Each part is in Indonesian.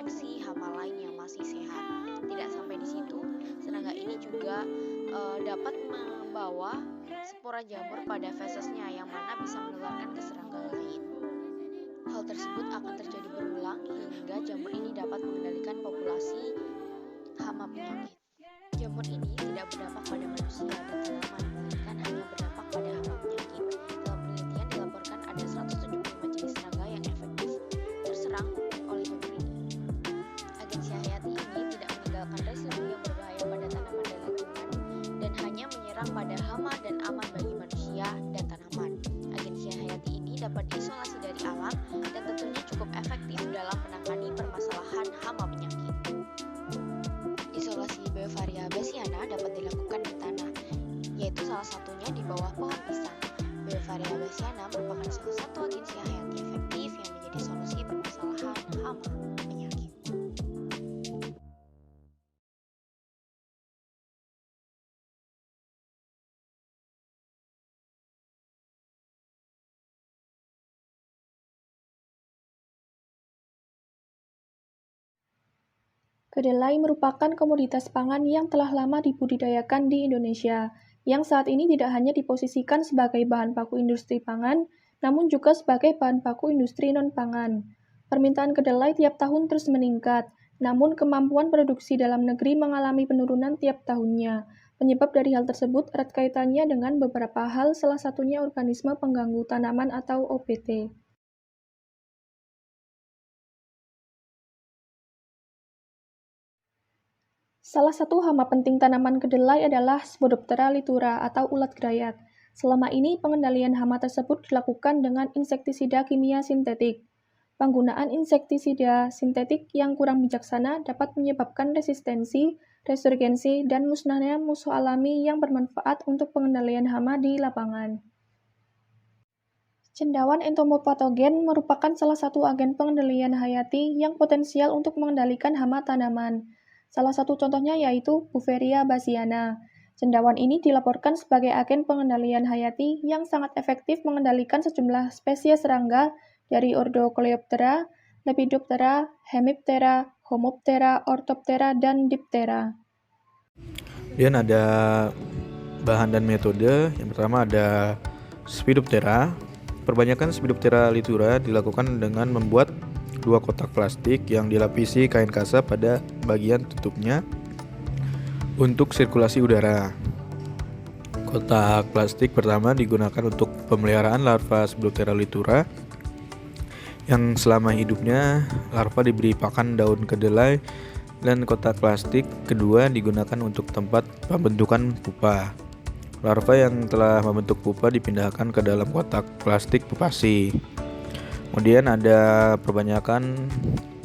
memproduksi hama lain yang masih sehat. Tidak sampai di situ, serangga ini juga dapat membawa spora jamur pada fesesnya yang mana bisa menularkan ke serangga lain. Hal tersebut akan terjadi berulang hingga jamur ini dapat mengendalikan populasi hama penyakit. Jamur ini tidak berdampak pada manusia dan tanaman, melainkan hanya berdampak pada hama penyakit. Dalam penelitian dilaporkan ada 175 jenis serangga yang efektif terserang oleh jamur ini. Agensi hayati ini tidak meninggalkan residu yang berbahaya pada tanaman dan lingkungan dan hanya menyerang pada hama dan aman bagi manusia dan tanaman. Agensi hayati ini dapat diisolasi dari alam dan tentunya cukup efektif dalam menangani permasalahan hama penyakit. Isolasi Beauveria bassiana dapat dilakukan di tanah, yaitu salah satunya di bawah pohon pisang. Beauveria bassiana merupakan salah satu agensi hayati efektif yang menjadi solusi permasalahan hama penyakit. Kedelai merupakan komoditas pangan yang telah lama dibudidayakan di Indonesia, yang saat ini tidak hanya diposisikan sebagai bahan baku industri pangan, namun juga sebagai bahan baku industri non-pangan. Permintaan kedelai tiap tahun terus meningkat, namun kemampuan produksi dalam negeri mengalami penurunan tiap tahunnya. Penyebab dari hal tersebut erat kaitannya dengan beberapa hal, salah satunya organisme pengganggu tanaman atau OPT. Salah satu hama penting tanaman kedelai adalah Spodoptera litura atau ulat grayat. Selama ini pengendalian hama tersebut dilakukan dengan insektisida kimia sintetik. Penggunaan insektisida sintetik yang kurang bijaksana dapat menyebabkan resistensi, resurgensi, dan musnahnya musuh alami yang bermanfaat untuk pengendalian hama di lapangan. Cendawan entomopatogen merupakan salah satu agen pengendalian hayati yang potensial untuk mengendalikan hama tanaman. Salah satu contohnya yaitu Beauveria bassiana. Cendawan ini dilaporkan sebagai agen pengendalian hayati yang sangat efektif mengendalikan sejumlah spesies serangga dari ordo Coleoptera, Lepidoptera, Hemiptera, Homoptera, Orthoptera, dan Diptera. Kemudian ada bahan dan metode. Yang pertama ada Spidoptera. Perbanyakan Spidoptera litura dilakukan dengan membuat 2 kotak plastik yang dilapisi kain kasa pada bagian tutupnya untuk sirkulasi udara. Kotak plastik pertama digunakan untuk pemeliharaan larva Spidoptera litura yang selama hidupnya larva diberi pakan daun kedelai, dan kotak plastik kedua digunakan untuk tempat pembentukan pupa. Larva yang telah membentuk pupa dipindahkan ke dalam kotak plastik pupasi. Kemudian ada perbanyakan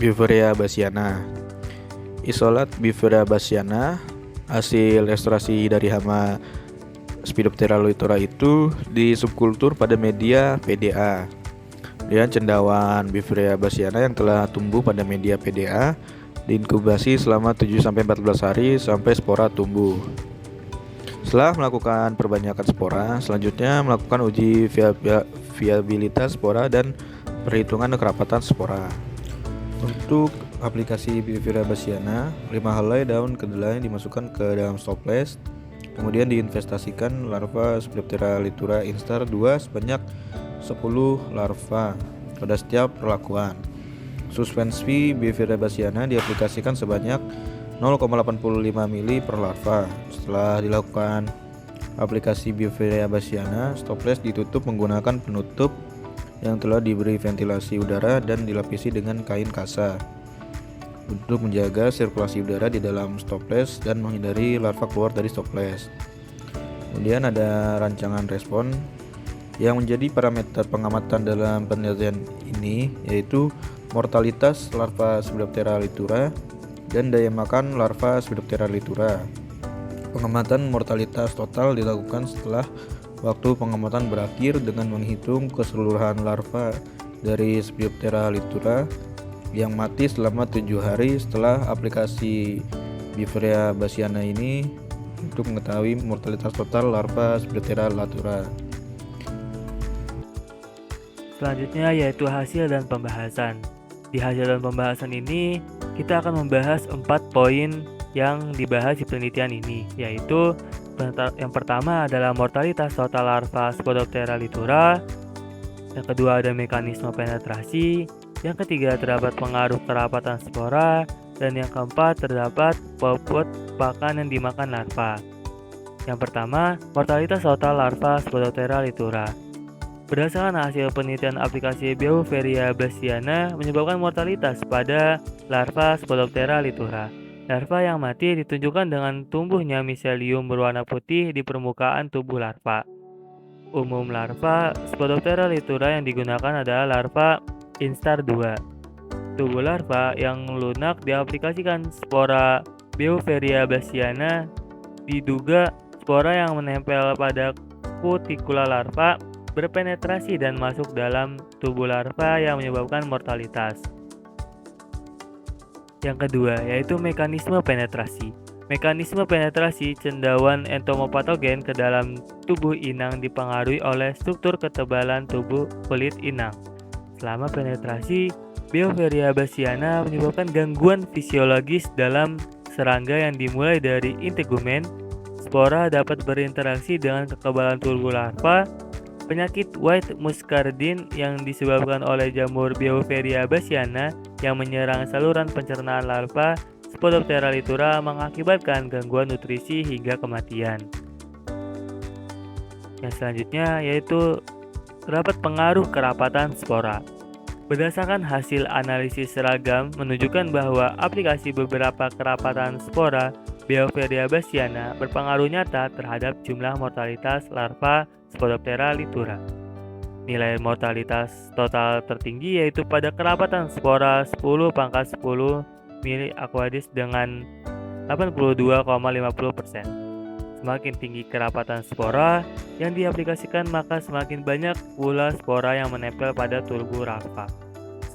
Beauveria bassiana. Isolat Beauveria bassiana, hasil restorasi dari hama Spidoptera litura itu di subkultur pada media PDA. Kemudian cendawan Beauveria bassiana yang telah tumbuh pada media PDA diinkubasi selama 7-14 hari sampai spora tumbuh. Setelah melakukan perbanyakan spora, selanjutnya melakukan uji viabilitas spora dan perhitungan kerapatan spora. Untuk aplikasi Beauveria bassiana, 5 helai daun kedelai dimasukkan ke dalam stoples, kemudian diinvestasikan larva Spidoptera litura instar 2 sebanyak 10 larva pada setiap perlakuan. Suspensi Beauveria bassiana diaplikasikan sebanyak 0,85 mili per larva. Setelah dilakukan aplikasi Beauveria bassiana, stoples ditutup menggunakan penutup yang telah diberi ventilasi udara dan dilapisi dengan kain kasa untuk menjaga sirkulasi udara di dalam stoples dan menghindari larva keluar dari stoples. Kemudian ada rancangan respon yang menjadi parameter pengamatan dalam penelitian ini, yaitu mortalitas larva Spidoptera litura dan daya makan larva Spidoptera litura. Pengamatan mortalitas total dilakukan setelah waktu pengamatan berakhir dengan menghitung keseluruhan larva dari Spidoptera litura yang mati selama 7 hari setelah aplikasi Beauveria bassiana ini untuk mengetahui mortalitas total larva Spidoptera litura. Selanjutnya yaitu hasil dan pembahasan. Di hasil dan pembahasan ini kita akan membahas 4 poin yang dibahas di penelitian ini, yaitu yang pertama adalah mortalitas total larva Spodoptera litura, yang kedua ada mekanisme penetrasi, yang ketiga terdapat pengaruh kerapatan spora, dan yang keempat terdapat bobot pakan yang dimakan larva. Yang pertama, mortalitas total larva Spodoptera litura. Berdasarkan hasil penelitian aplikasi Beauveria bassiana menyebabkan mortalitas pada larva Spodoptera litura. Larva yang mati ditunjukkan dengan tumbuhnya miselium berwarna putih di permukaan tubuh larva. Umum larva Spodoptera litura yang digunakan adalah larva instar 2. Tubuh larva yang lunak diaplikasikan spora Beauveria bassiana, diduga spora yang menempel pada kutikula larva berpenetrasi dan masuk dalam tubuh larva yang menyebabkan mortalitas. Yang kedua, yaitu mekanisme penetrasi. Mekanisme penetrasi cendawan entomopatogen ke dalam tubuh inang dipengaruhi oleh struktur ketebalan tubuh kulit inang. Selama penetrasi, Beauveria bassiana menyebabkan gangguan fisiologis dalam serangga yang dimulai dari integumen. Spora dapat berinteraksi dengan kekebalan tubuh larva. Penyakit white muscardine yang disebabkan oleh jamur Beauveria bassiana yang menyerang saluran pencernaan larva Spodoptera litura mengakibatkan gangguan nutrisi hingga kematian. Yang selanjutnya yaitu terdapat pengaruh kerapatan spora. Berdasarkan hasil analisis seragam menunjukkan bahwa aplikasi beberapa kerapatan spora Beauveria bassiana berpengaruh nyata terhadap jumlah mortalitas larva Spodoptera litura. Nilai mortalitas total tertinggi yaitu pada kerapatan spora 10⁻10 mili aquadis dengan 82,50%. Semakin tinggi kerapatan spora yang diaplikasikan, maka semakin banyak pula spora yang menempel pada tubuh larva.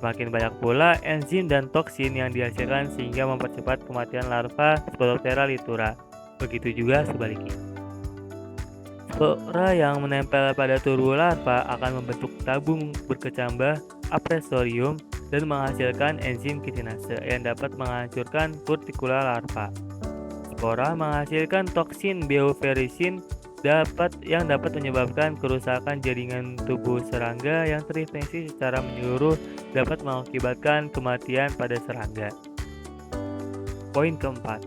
Semakin banyak pula enzim dan toksin yang dihasilkan sehingga mempercepat kematian larva Spodoptera litura. Begitu juga sebaliknya. Spora yang menempel pada tubuh larva akan membentuk tabung berkecambah apresorium dan menghasilkan enzim kitinase yang dapat menghancurkan kutikula larva. Spora menghasilkan toksin beauverisin yang dapat menyebabkan kerusakan jaringan tubuh serangga yang terinfeksi secara menyeluruh, dapat mengakibatkan kematian pada serangga. Poin keempat,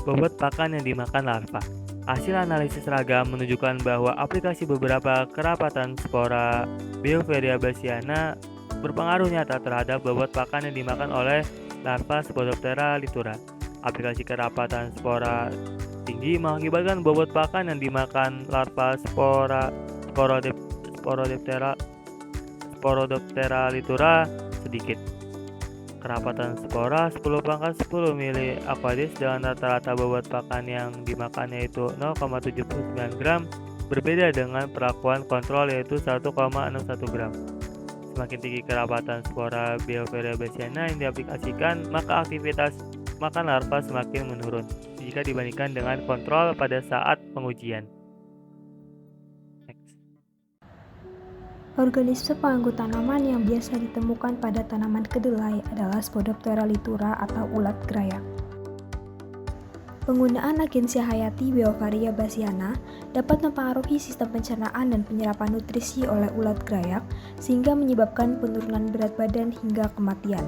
bobot pakan yang dimakan larva. Hasil analisis seragam menunjukkan bahwa aplikasi beberapa kerapatan spora Beauveria bassiana berpengaruh nyata terhadap bobot pakan yang dimakan oleh larva Spodoptera litura. Aplikasi kerapatan spora tinggi mengakibatkan bobot pakan yang dimakan larva Sporodoptera litura sedikit. Kerapatan spora 10⁻10 mili aquadis dengan rata-rata bobot pakan yang dimakannya yaitu 0,79 gram, berbeda dengan perlakuan kontrol yaitu 1,61 gram. Semakin tinggi kerapatan spora Beauveria bassiana yang diaplikasikan, maka aktivitas makan larva semakin menurun jika dibandingkan dengan kontrol pada saat pengujian. Organisme pengganggu tanaman yang biasa ditemukan pada tanaman kedelai adalah Spodoptera litura atau ulat grayak. Penggunaan agensia hayati Beauveria bassiana dapat mempengaruhi sistem pencernaan dan penyerapan nutrisi oleh ulat grayak sehingga menyebabkan penurunan berat badan hingga kematian.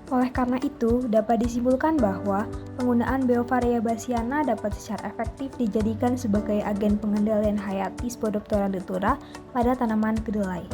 Oleh karena itu, dapat disimpulkan bahwa penggunaan Beauveria bassiana dapat secara efektif dijadikan sebagai agen pengendalian hayati Spodoptera litura pada tanaman kedelai.